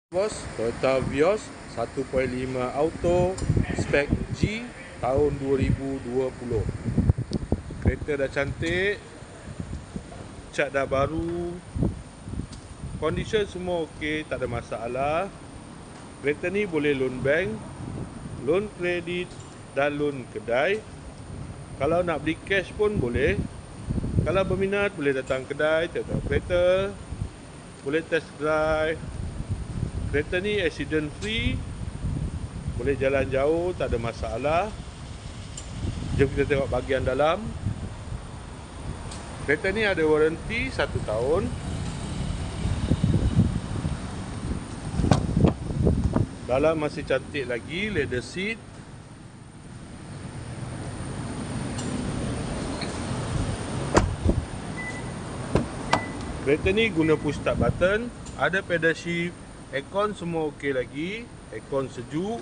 Bos, Toyota Vios 1.5 auto spek G tahun 2020. Kereta dah cantik, cat dah baru, condition semua okey, tak ada masalah. Kereta ni boleh loan bank, loan kredit dan loan kedai. Kalau nak beli cash pun boleh. Kalau berminat boleh datang kedai, tengok kereta, boleh test drive. Kereta ni accident free, boleh jalan jauh, tak ada masalah. Jom kita tengok bahagian dalam. Kereta ni ada waranti 1 tahun. Dalam masih cantik lagi, leather seat. Kereta ni guna push start button, ada pedal shift, aircon semua okey lagi, aircon sejuk.